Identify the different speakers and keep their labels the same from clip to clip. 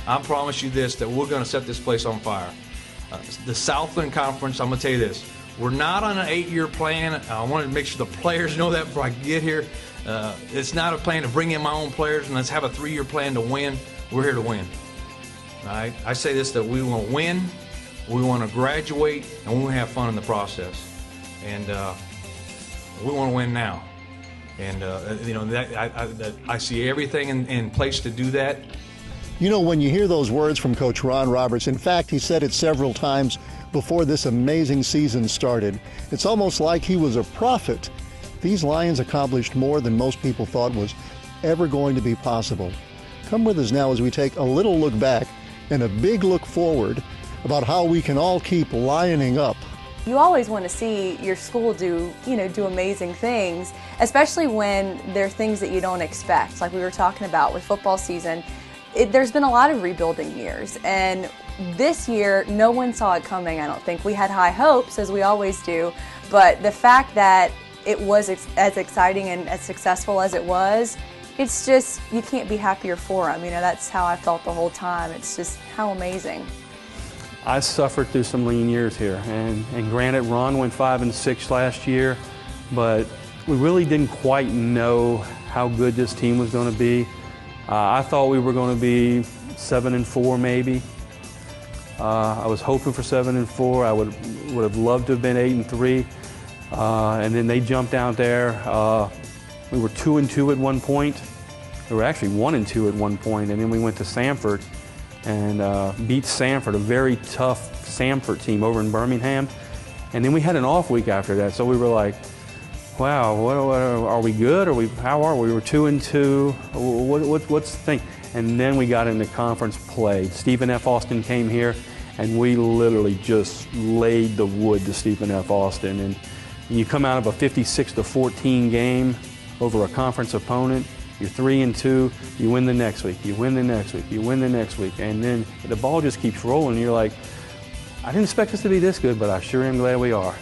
Speaker 1: I promise you this, that we're going to set this place on fire. The Southland Conference, I'm going to tell you this, we're not on an 8-year plan. I want to make sure the players know that before I get here. It's not a plan to bring in my own players and let's have a 3-year plan to win. We're here to win. All right? I say this, that we want to win, we want to graduate, and we want to have fun in the process. And we want to win now. And I see everything in place to do that.
Speaker 2: You know, when you hear those words from Coach Ron Roberts, in fact, he said it several times before this amazing season started, it's almost like he was a prophet. These Lions accomplished more than most people thought was ever going to be possible. Come with us now as we take a little look back and a big look forward about how we can all keep lioning up.
Speaker 3: You always want to see your school do amazing things, especially when there are things that you don't expect. Like we were talking about with football season, there's been a lot of rebuilding years, and this year no one saw it coming, I don't think. We had high hopes, as we always do, but the fact that it was as exciting and as successful as it was, it's just, you can't be happier for them. You know, that's how I felt the whole time. It's just how amazing.
Speaker 4: I suffered through some lean years here, and granted, Ron went 5-6 last year, but we really didn't quite know how good this team was going to be. I thought we were going to be 7-4 maybe. I was hoping for 7-4. I would have loved to have been 8-3. And then they jumped out there. We were 2-2 at one point. We were actually 1-2 at one point, and then we went to Sanford and beat Sanford, a very tough Sanford team over in Birmingham. And then we had an off week after that, so we were like, wow, what are we good? How are we? We were 2-2. What's the thing? And then we got into conference play. Stephen F. Austin came here, and we literally just laid the wood to Stephen F. Austin. And you come out of a 56-14 game over a conference opponent. You're 3-2. You win the next week. You win the next week. You win the next week, and then the ball just keeps rolling. You're like, I didn't expect us to be this good, but I sure am glad we are.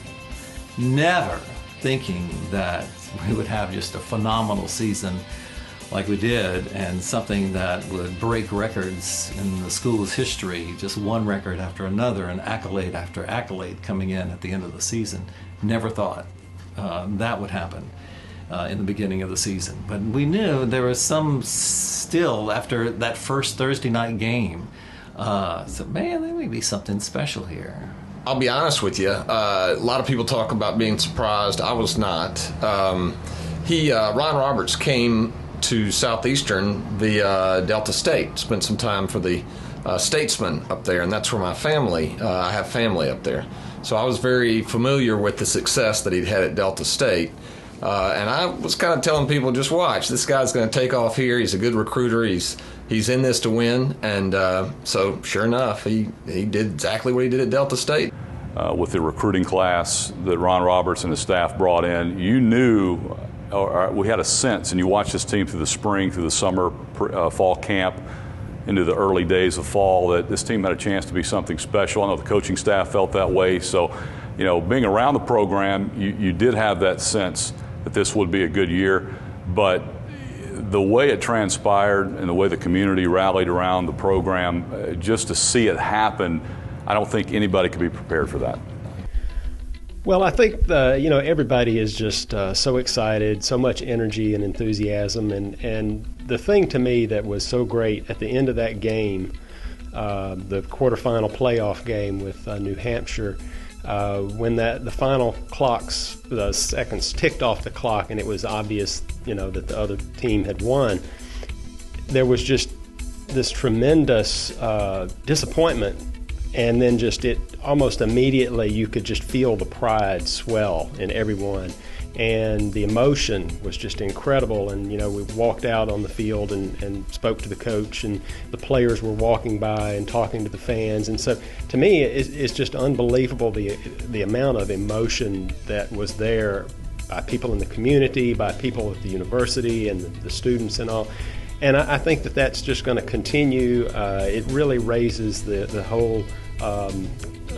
Speaker 5: Never thinking that we would have just a phenomenal season like we did, and something that would break records in the school's history, just one record after another and accolade after accolade coming in at the end of the season. Never thought that would happen in the beginning of the season. But we knew there was some still after that first Thursday night game. So man, there may be something special here.
Speaker 6: I'll be honest with you. A lot of people talk about being surprised. I was not. Ron Roberts came to Southeastern via Delta State, spent some time for the Statesman up there, and that's where my family, I have family up there. So I was very familiar with the success that he'd had at Delta State. And I was kind of telling people, just watch, this guy's going to take off here. He's a good recruiter. He's in this to win. And so sure enough, he did exactly what he did at Delta State.
Speaker 7: With the recruiting class that Ron Roberts and his staff brought in, you knew, or we had a sense, and you watched this team through the spring, through the summer, fall camp, into the early days of fall, that this team had a chance to be something special. I know the coaching staff felt that way. So, you know, being around the program, you did have that sense that this would be a good year. But the way it transpired and the way the community rallied around the program, just to see it happen, I don't think anybody could be prepared for that.
Speaker 8: Well, I think everybody is just so excited, so much energy and enthusiasm, and the thing to me that was so great at the end of that game, the quarterfinal playoff game with New Hampshire, when the final clocks, the seconds ticked off the clock, and it was obvious, that the other team had won, there was just this tremendous disappointment. And then almost immediately you could just feel the pride swell in everyone. And the emotion was just incredible. And, we walked out on the field and spoke to the coach, and the players were walking by and talking to the fans. And so to me, it's just unbelievable the amount of emotion that was there by people in the community, by people at the university and the students and all. And I think that that's just going to continue. It really raises the whole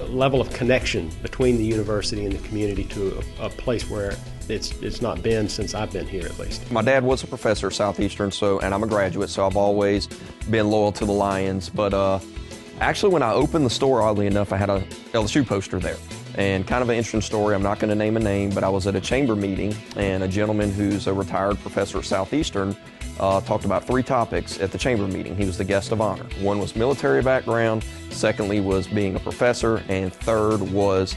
Speaker 8: level of connection between the university and the community to a place where it's not been since I've been here, at least.
Speaker 9: My dad was a professor at Southeastern, and I'm a graduate, so I've always been loyal to the Lions. But actually, when I opened the store, oddly enough, I had a LSU poster there. And kind of an interesting story, I'm not going to name a name, but I was at a chamber meeting, and a gentleman who's a retired professor at Southeastern talked about 3 topics at the chamber meeting. He was the guest of honor. One was military background, secondly was being a professor, and third was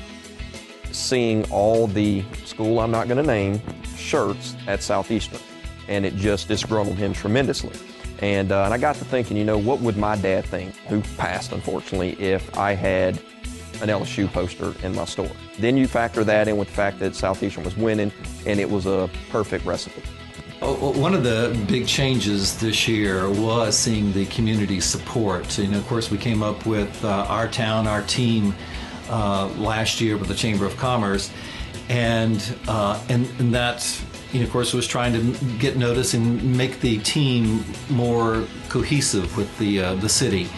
Speaker 9: seeing all the school I'm not going to name shirts at Southeastern. And it just disgruntled him tremendously. And I got to thinking, you know, what would my dad think, who passed unfortunately, if I had an LSU poster in my store? Then you factor that in with the fact that Southeastern was winning, and it was a perfect recipe.
Speaker 5: One of the big changes this year was seeing the community support. You know, of course, we came up with our town, our team last year with the Chamber of Commerce, and that, you know, of course, was trying to get notice and make the team more cohesive with the city,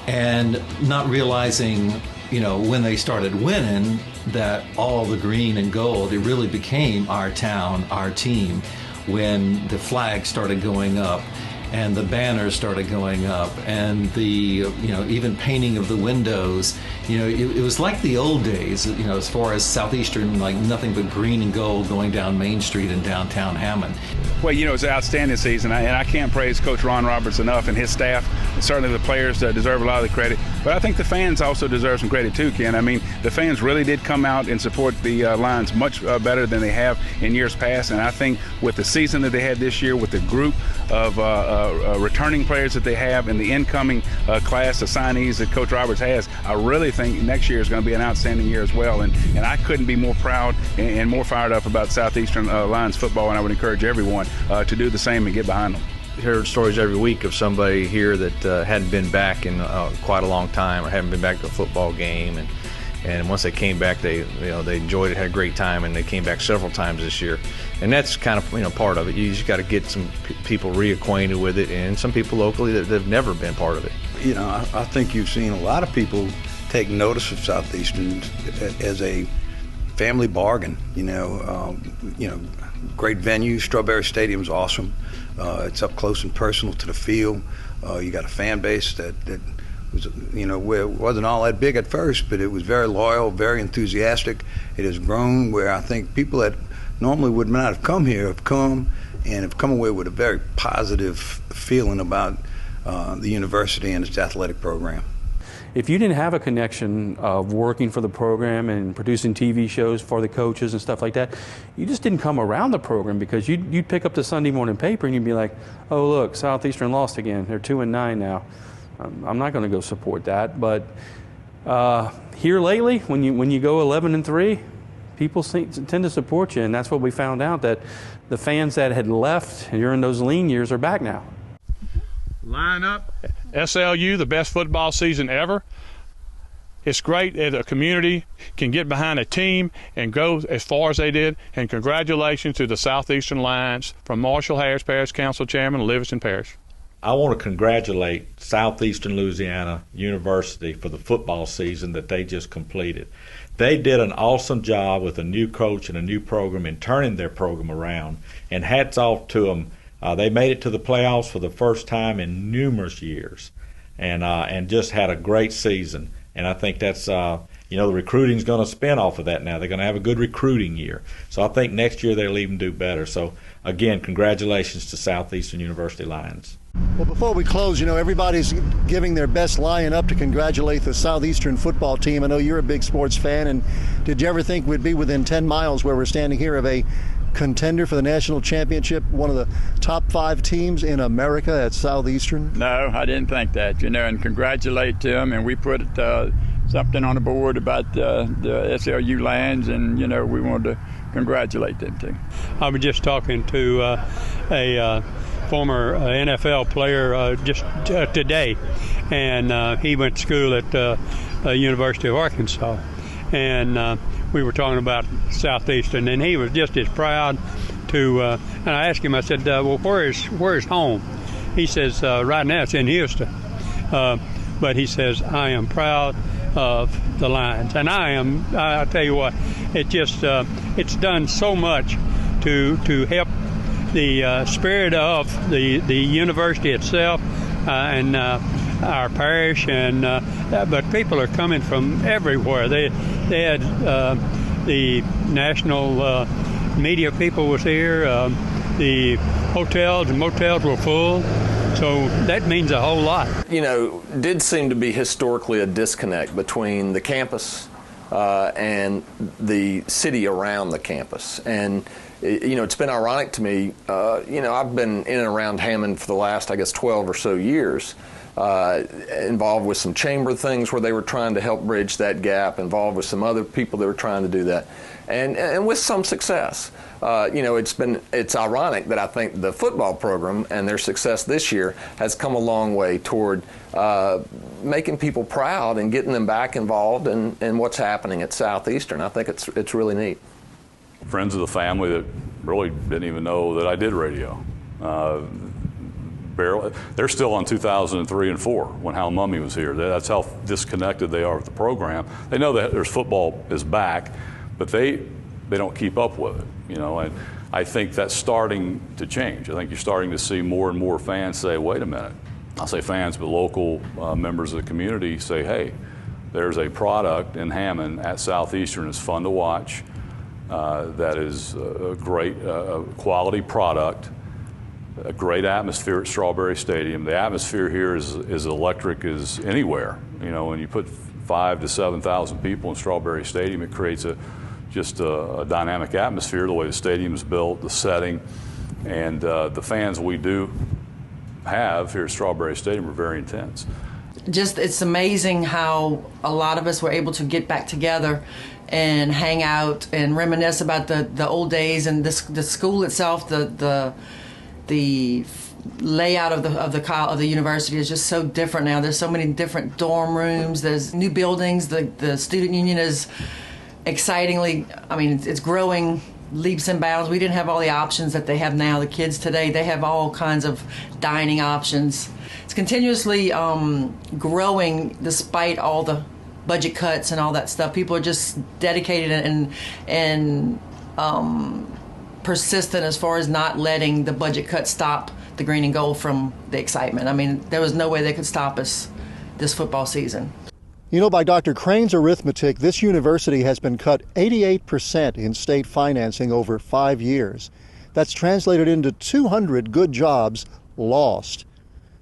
Speaker 5: and not realizing, you know, when they started winning, that all the green and gold, it really became our town, our team, when the flag started going up and the banners started going up and the, you know, even painting of the windows. You know, it was like the old days, you know, as far as Southeastern, like nothing but green and gold going down Main Street in downtown Hammond.
Speaker 10: Well, you know, it's an outstanding season, and I can't praise Coach Ron Roberts enough and his staff. And certainly the players deserve a lot of the credit, but I think the fans also deserve some credit too, Ken. I mean, the fans really did come out and support the Lions much better than they have in years past, and I think with the season that they had this year, with the group of returning players that they have and the incoming class of signees that Coach Roberts has, I really think next year is going to be an outstanding year as well, and I couldn't be more proud and more fired up about Southeastern Lions football, and I would encourage everyone to do the same and get behind them.
Speaker 1: I hear stories every week of somebody here that hadn't been back in quite a long time, or hadn't been back to a football game, and once they came back, they enjoyed it, had a great time, and they came back several times this year. And that's kind of part of it. You just got to get some people reacquainted with it, and some people locally that have never been part of it.
Speaker 11: You know, I think you've seen a lot of people take notice of Southeastern as a family bargain. You know, great venue. Strawberry Stadium's awesome. It's up close and personal to the field. You got a fan base that was, you know, where it wasn't all that big at first, but it was very loyal, very enthusiastic. It has grown where I think people that normally would not have come here have come, and have come away with a very positive feeling about the university and its athletic program.
Speaker 4: If you didn't have a connection of working for the program and producing TV shows for the coaches and stuff like that, you just didn't come around the program, because you'd pick up the Sunday morning paper and you'd be like, oh look, Southeastern lost again. They're 2-9 now. I'm not going to go support that. But here lately, when you go 11-3, people tend to support you, and that's what we found out, that the fans that had left during those lean years are back now.
Speaker 10: Line up. SLU, the best football season ever. It's great that a community can get behind a team and go as far as they did, and congratulations to the Southeastern Lions from Marshall Harris Parish Council Chairman, Livingston Parish.
Speaker 12: I want to congratulate Southeastern Louisiana University for the football season that they just completed. They did an awesome job with a new coach and a new program in turning their program around, and hats off to them. They made it to the playoffs for the first time in numerous years, and just had a great season. And I think that's, the recruiting's going to spin off of that now. They're going to have a good recruiting year. So I think next year they'll even do better. So, again, congratulations to Southeastern University Lions.
Speaker 2: Well, before we close, everybody's giving their best line up to congratulate the Southeastern football team. I know you're a big sports fan, and did you ever think we'd be within 10 miles where we're standing here of a contender for the national championship, one of the top 5 teams in America at Southeastern?
Speaker 13: No, I didn't think that, and congratulate them, and we put something on the board about the SLU Lions, and, we wanted to congratulate them too.
Speaker 14: I was just talking to a former NFL player just today, and he went to school at the University of Arkansas, and we were talking about Southeastern, and he was just as proud to, and I asked him, I said, well, where's home? He says, right now it's in Houston, but he says, I am proud of the Lions. And I'll tell you what, it's done so much to help the spirit of the university itself and our parish, but people are coming from everywhere. They had the national media people was here. The hotels and motels were full, so that means a whole lot.
Speaker 6: You know, did seem to be historically a disconnect between the campus and the city around the campus. And you know, it's been ironic to me. You know, I've been in and around Hammond for the last, I guess, 12 or so years, involved with some chamber things where they were trying to help bridge that gap, involved with some other people that were trying to do that, and with some success. You know, it's ironic that I think the football program and their success this year has come a long way toward making people proud and getting them back involved in what's happening at Southeastern. I think it's really neat.
Speaker 7: Friends of the family that really didn't even know that I did radio. They're still on 2003 and 4 when Hal Mummy was here. That's how disconnected they are with the program. They know that there's football is back, but they don't keep up with it, you know. And I think that's starting to change. I think you're starting to see more and more fans say, wait a minute. I'll say fans, but local members of the community say, hey, there's a product in Hammond at Southeastern. It's fun to watch. That is a great quality product, a great atmosphere at Strawberry Stadium. The atmosphere here is electric as anywhere. You know, when you put 5,000 to 7,000 people in Strawberry Stadium, it creates just a dynamic atmosphere, the way the stadium is built, the setting, and the fans we do have here at Strawberry Stadium are very intense.
Speaker 15: It's amazing how a lot of us were able to get back together and hang out and reminisce about the old days, and the school itself, the layout of the university is just so different now. There's so many different dorm rooms. There's new buildings. The student union is excitingly, I mean, it's growing leaps and bounds. We didn't have all the options that they have now. The kids today, they have all kinds of dining options. It's continuously growing despite all the budget cuts and all that stuff. People are just dedicated and persistent as far as not letting the budget cut stop the green and gold from the excitement. I mean, there was no way they could stop us this football season.
Speaker 2: You know, by Dr. Crane's arithmetic, this university has been cut 88% in state financing over 5 years. That's translated into 200 good jobs lost.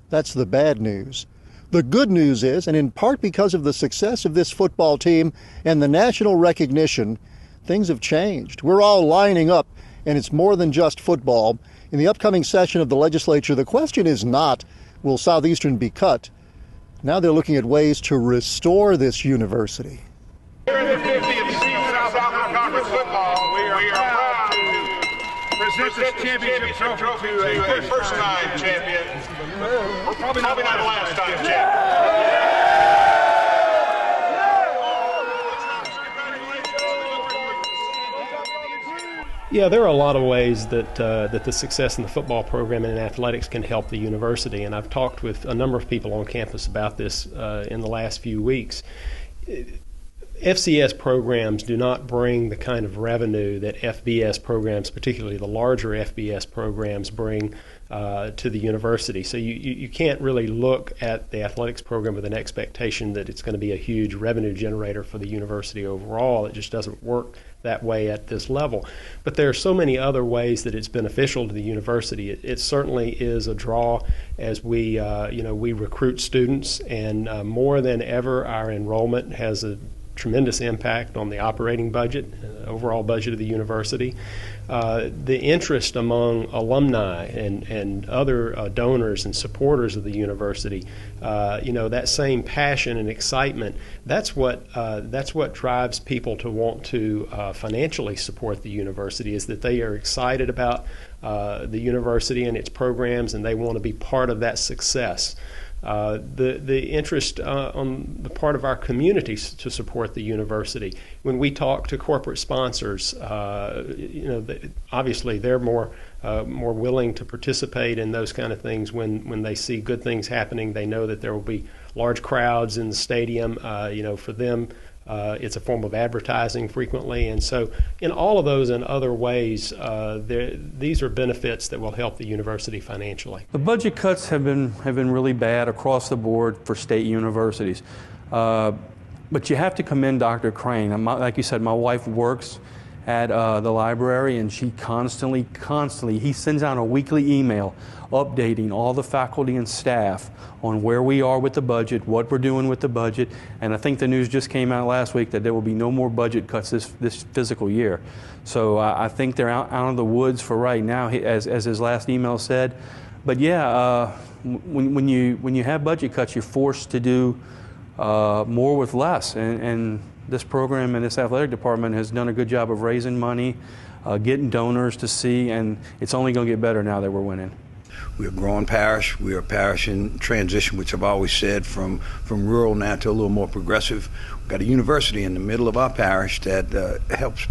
Speaker 2: That's the bad news. The good news is, and in part because of the success of this football team and the national recognition, things have changed. We're all lining up, and it's more than just football. In the upcoming session of the legislature, the question is not, will Southeastern be cut? Now they're looking at ways to restore this university.
Speaker 16: Here in the 50th season of Southern Conference football, we are proud to present this championship trophy to a first-time champion. Probably not the last-time champion.
Speaker 8: Yeah, there are a lot of ways that the success in the football program and in athletics can help the university, and I've talked with a number of people on campus about this in the last few weeks. FCS programs do not bring the kind of revenue that FBS programs, particularly the larger FBS programs, bring to the university. So you can't really look at the athletics program with an expectation that it's going to be a huge revenue generator for the university overall. It just doesn't work that way at this level. But there are so many other ways that it's beneficial to the university. It certainly is a draw as we recruit students, and more than ever our enrollment has a tremendous impact on the operating budget, overall budget of the university. The interest among alumni and other donors and supporters of the university, that same passion and excitement, that's what drives people to want to financially support the university, is that they are excited about the university and its programs, and they want to be part of that success. The interest on the part of our communities to support the university. When we talk to corporate sponsors, obviously they're more willing to participate in those kind of things when they see good things happening. They know that there will be large crowds in the stadium. For them, It's a form of advertising frequently, and so in all of those and other ways, these are benefits that will help the university financially.
Speaker 4: The budget cuts have been really bad across the board for state universities, but you have to commend Dr. Crane. Like you said, my wife works at the library, and she constantly, he sends out a weekly email updating all the faculty and staff on where we are with the budget, what we're doing with the budget, and I think the news just came out last week that there will be no more budget cuts this fiscal year. So I think they're out of the woods for right now, as his last email said. But yeah, when you have budget cuts, you're forced to do more with less, and this program and this athletic department has done a good job of raising money, getting donors to see, and it's only going to get better now that we're winning.
Speaker 11: We're a growing parish. We are a parish in transition, which I've always said, from rural now to a little more progressive. We've got a university in the middle of our parish that helps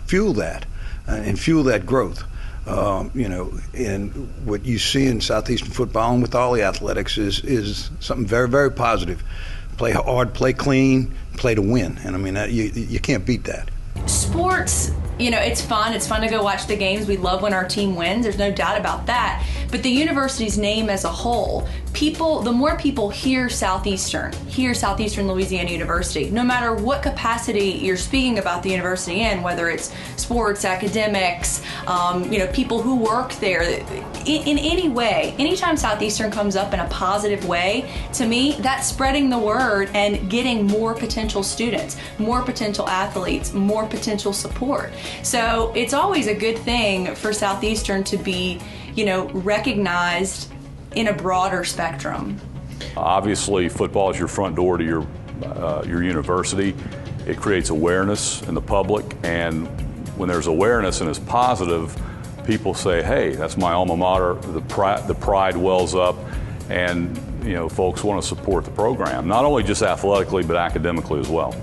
Speaker 11: fuel that and fuel that growth. And what you see in Southeastern football and with all the athletics is something very, very positive. Play hard, play clean, play to win. And I mean, you can't beat that.
Speaker 17: Sports, it's fun. It's fun to go watch the games. We love when our team wins. There's no doubt about that. But the university's name as a whole, the more people hear Southeastern Louisiana University, no matter what capacity you're speaking about the university in, whether it's sports, academics, people who work there, in any way, anytime Southeastern comes up in a positive way, to me, that's spreading the word and getting more potential students, more potential athletes, more potential support. So it's always a good thing for Southeastern to be, recognized in a broader spectrum.
Speaker 7: Obviously, football is your front door to your university. It creates awareness in the public, and when there's awareness and it's positive, people say, hey, that's my alma mater. The pride wells up, and folks want to support the program, not only just athletically, but academically as well.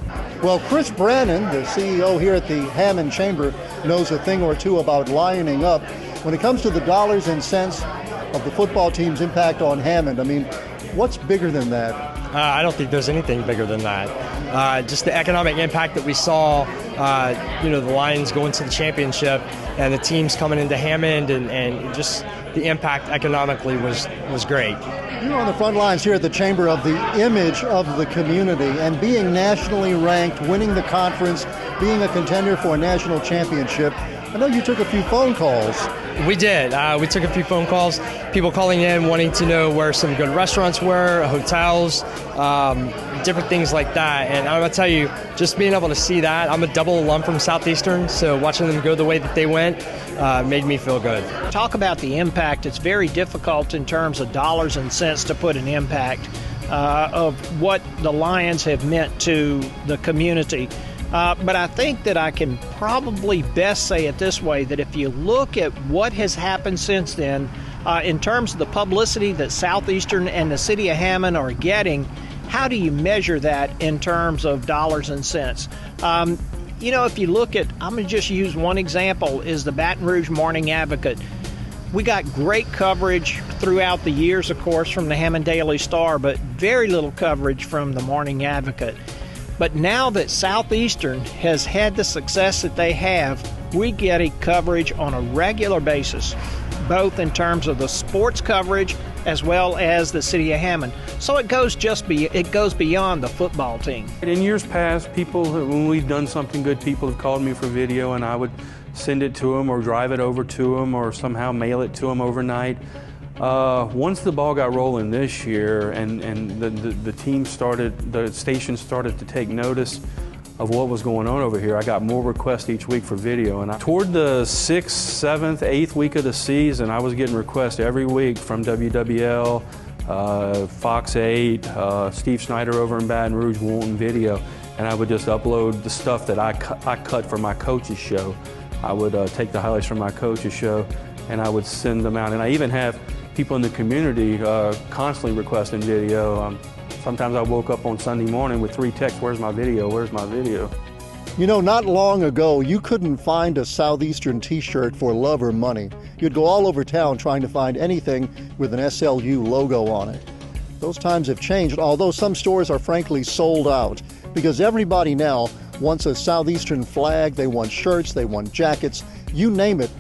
Speaker 2: Well, Chris Brannon, the CEO here at the Hammond Chamber, knows a thing or two about lining up. When it comes to the dollars and cents of the football team's impact on Hammond, I mean, what's bigger than that?
Speaker 18: I don't think there's anything bigger than that. Just the economic impact that we saw, the Lions going to the championship and the teams coming into Hammond, and just the impact economically was great.
Speaker 2: You're on the front lines here at the Chamber of the image of the community, and being nationally ranked, winning the conference, being a contender for a national championship. I know you took a few phone calls.
Speaker 18: We did. We took a few phone calls, people calling in wanting to know where some good restaurants were, hotels, different things like that. And I'm going to tell you, just being able to see that, I'm a double alum from Southeastern, so watching them go the way that they went made me feel good.
Speaker 19: Talk about the impact. It's very difficult in terms of dollars and cents to put an impact of what the Lions have meant to the community. But I think that I can probably best say it this way, that if you look at what has happened since then, in terms of the publicity that Southeastern and the city of Hammond are getting, how do you measure that in terms of dollars and cents? If you look at, I'm going to just use one example, is the Baton Rouge Morning Advocate. We got great coverage throughout the years, of course, from the Hammond Daily Star, but very little coverage from the Morning Advocate. But now that Southeastern has had the success that they have, we get a coverage on a regular basis, both in terms of the sports coverage as well as the city of Hammond. So it goes beyond the football team.
Speaker 4: In years past, when we've done something good, people have called me for video, and I would send it to them or drive it over to them or somehow mail it to them overnight. Once the ball got rolling this year and the station started to take notice of what was going on over here, I got more requests each week for video. And toward the 6th, 7th, 8th week of the season, I was getting requests every week from WWL, Fox 8, Steve Snyder over in Baton Rouge wanting video. And I would just upload the stuff that I cut for my coach's show. I would take the highlights from my coach's show and I would send them out. And I even have people in the community constantly requesting video. Sometimes I woke up on Sunday morning with 3 texts, where's my video, where's my video?
Speaker 2: Not long ago, you couldn't find a Southeastern t-shirt for love or money. You'd go all over town trying to find anything with an SLU logo on it. Those times have changed, although some stores are frankly sold out. because everybody now wants a Southeastern flag, they want shirts, they want jackets, you name it.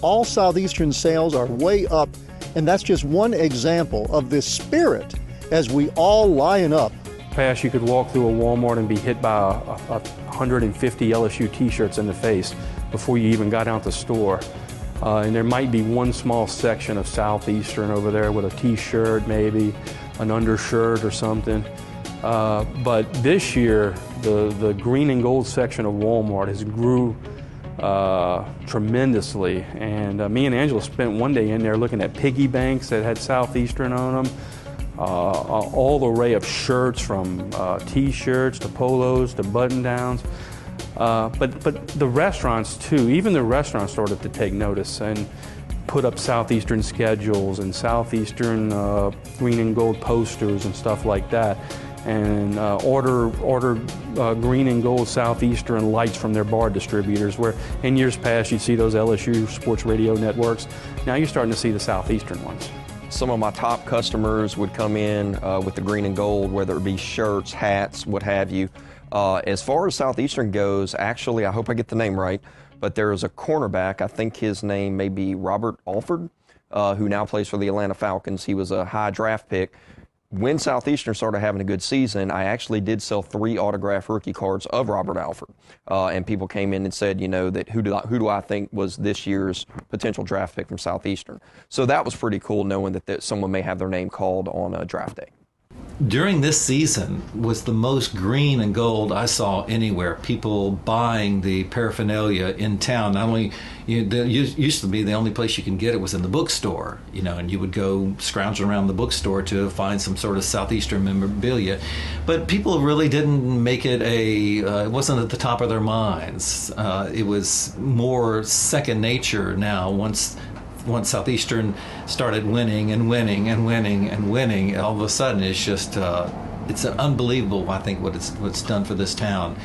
Speaker 2: All Southeastern sales are way up, and that's just one example of this spirit as we all line up.
Speaker 4: Past, you could walk through a Walmart and be hit by 150 LSU t-shirts in the face before you even got out the store. And there might be one small section of Southeastern over there with a t-shirt, maybe an undershirt or something. But this year, the green and gold section of Walmart has grew tremendously. And me and Angela spent one day in there looking at piggy banks that had Southeastern on them. All the array of shirts, from t-shirts to polos to button-downs. But the restaurants too, even the restaurants started to take notice and put up Southeastern schedules and Southeastern green and gold posters and stuff like that, and order green and gold Southeastern lights from their bar distributors, where in years past you'd see those LSU sports radio networks. Now you're starting to see the Southeastern ones.
Speaker 9: Some of my top customers would come in with the green and gold, whether it be shirts, hats, what have you. As far as Southeastern goes, actually, I hope I get the name right, but there is a cornerback, I think his name may be Robert Alford, who now plays for the Atlanta Falcons. He was a high draft pick. When Southeastern started having a good season, I actually did sell 3 autographed rookie cards of Robert Alford. And people came in and said, you know, that who do I think was this year's potential draft pick from Southeastern. So that was pretty cool, knowing that someone may have their name called on a draft day.
Speaker 5: During this season was the most green and gold I saw anywhere. People buying the paraphernalia in town. Not only used to be the only place you can get it was in the bookstore, you know, and you would go scrounging around the bookstore to find some sort of Southeastern memorabilia. But people really didn't make it it wasn't at the top of their minds. It was more second nature now. Once Southeastern started winning and winning and winning and winning, all of a sudden it's just it's unbelievable, I think, what's done for this town.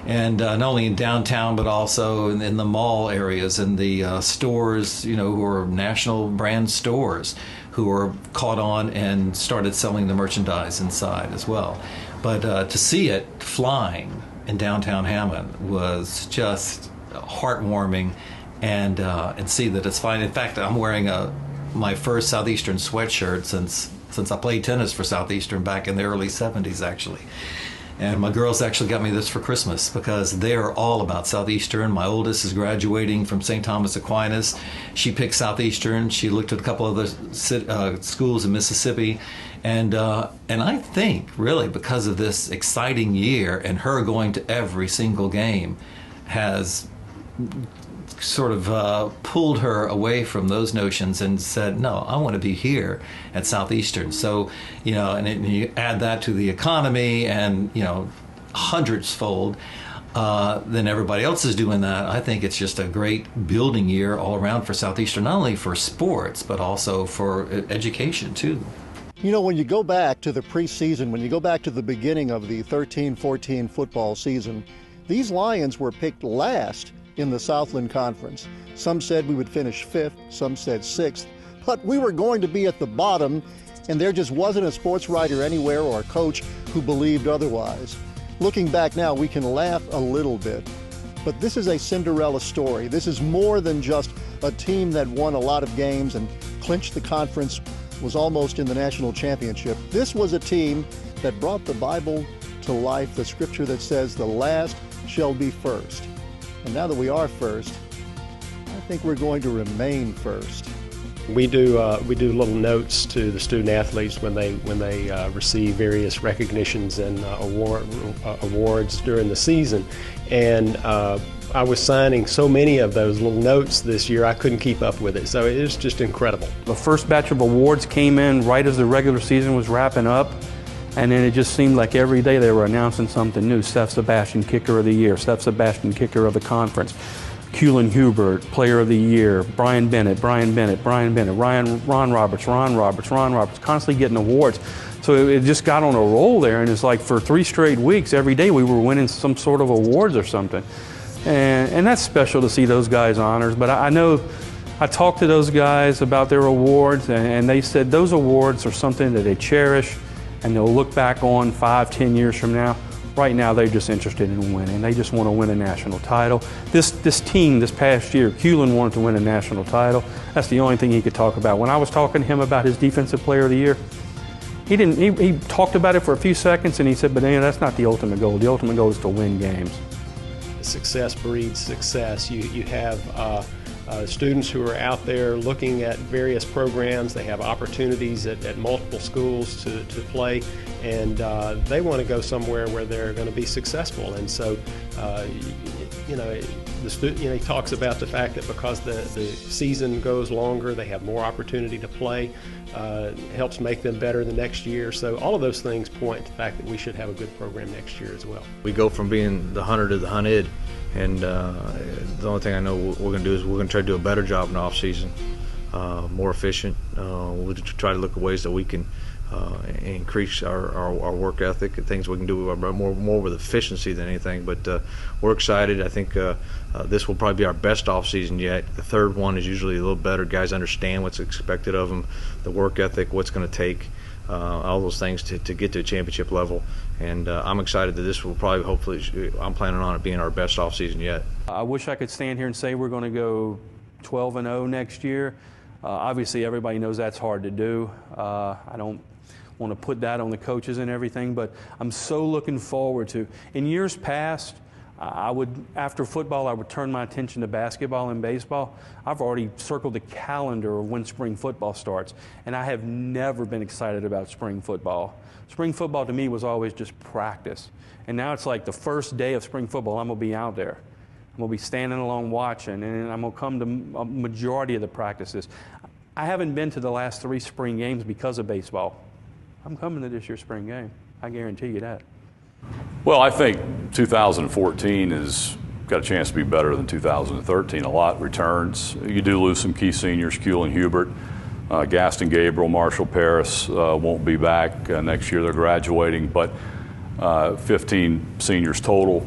Speaker 5: And not only in downtown, but also in the mall areas and the stores, you know, who are national brand stores, who are caught on and started selling the merchandise inside as well. But to see it flying in downtown Hammond was just heartwarming. And see that it's fine. In fact, I'm wearing my first Southeastern sweatshirt since I played tennis for Southeastern back in the early 70s, actually. And my girls actually got me this for Christmas because they're all about Southeastern. My oldest is graduating from St. Thomas Aquinas. She picked Southeastern. She looked at a couple other schools in Mississippi. And I think, really, because of this exciting year and her going to every single game has sort of pulled her away from those notions and said, no, I want to be here at Southeastern. So, you know, and you add that to the economy and, you know, hundreds fold, then everybody else is doing that. I think it's just a great building year all around for Southeastern, not only for sports, but also for education too.
Speaker 2: You know, when you go back to the preseason, when you go back to the beginning of the 13-14 football season, these Lions were picked last in the Southland Conference. Some said we would finish 5th, some said 6th, but we were going to be at the bottom, and there just wasn't a sports writer anywhere or a coach who believed otherwise. Looking back now, we can laugh a little bit, but this is a Cinderella story. This is more than just a team that won a lot of games and clinched the conference, was almost in the national championship. This was a team that brought the Bible to life, the scripture that says the last shall be first. And now that we are first, I think we're going to remain first.
Speaker 8: We do little notes to the student athletes when they receive various recognitions and awards during the season. And I was signing so many of those little notes this year, I couldn't keep up with it. So it was just incredible.
Speaker 4: The first batch of awards came in right as the regular season was wrapping up. And then it just seemed like every day they were announcing something new. Steph Sebastian, Kicker of the Year. Steph Sebastian, Kicker of the Conference. Keelan Hubert, Player of the Year. Brian Bennett, Ron Roberts, constantly getting awards. So it just got on a roll there, and it's like for 3 straight weeks, every day we were winning some sort of awards or something. And that's special to see those guys honored. But I know I talked to those guys about their awards, and they said those awards are something that they cherish, and they'll look back on 5-10 years from now. Right now, they're just interested in winning. They just want to win a national title. This team this past year, Kulan wanted to win a national title. That's the only thing he could talk about. When I was talking to him about his Defensive Player of the Year, he talked about it for a few seconds and he said, but that's not the ultimate goal. The ultimate goal is to win games.
Speaker 8: Success breeds success. You have students who are out there looking at various programs. They have opportunities at multiple schools to play, and they want to go somewhere where they're going to be successful. And so, the student, he talks about the fact that because the season goes longer, they have more opportunity to play. Helps make them better the next year. So all of those things point to the fact that we should have a good program next year as well.
Speaker 1: We go from being the hunter to the hunted, and the only thing I know we're going to do is we're going to try to do a better job in the off season, more efficient. We'll try to look at ways that we can increase our work ethic and things we can do more with efficiency than anything. But we're excited. I think this will probably be our best off season yet. The third one is usually a little better. Guys understand what's expected of them, the work ethic, what's going to take, all those things to get to a championship level. And I'm excited that this will probably, hopefully, I'm planning on it being our best off season yet.
Speaker 4: I wish I could stand here and say we're going to go 12-0 next year. Obviously, everybody knows that's hard to do. I don't want to put that on the coaches and everything, but I'm so looking forward to. In years past, after football, I would turn my attention to basketball and baseball. I've already circled the calendar of when spring football starts, and I have never been excited about spring football. Spring football to me was always just practice, and now it's like the first day of spring football, I'm going to be out there. I'm going to be standing along watching, and I'm going to come to a majority of the practices. I haven't been to the last 3 spring games because of baseball. I'm coming to this year's spring game. I guarantee you that.
Speaker 7: Well, I think 2014 has got a chance to be better than 2013. A lot returns. You do lose some key seniors, Kulan Hubert, Gaston Gabriel, Marshall Paris won't be back next year. They're graduating, but 15 seniors total.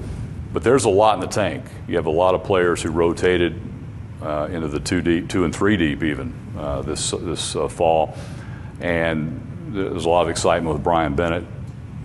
Speaker 7: But there's a lot in the tank. You have a lot of players who rotated into the 2 and 3 deep even this fall, and there's a lot of excitement with Brian Bennett.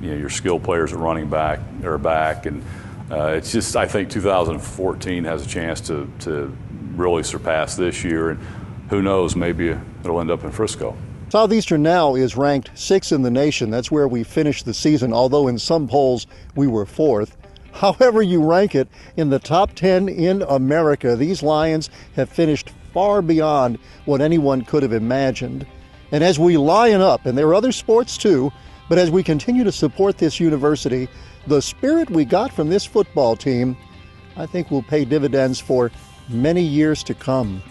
Speaker 7: Your skilled players at running back are back, and it's just, I think 2014 has a chance to really surpass this year, and who knows, maybe it'll end up in Frisco.
Speaker 2: Southeastern now is ranked 6th in the nation. That's where we finished the season, although in some polls we were 4th. However you rank it, in the top 10 in America, these Lions have finished far beyond what anyone could have imagined. And as we lion up, and there are other sports too, but as we continue to support this university, the spirit we got from this football team, I think will pay dividends for many years to come.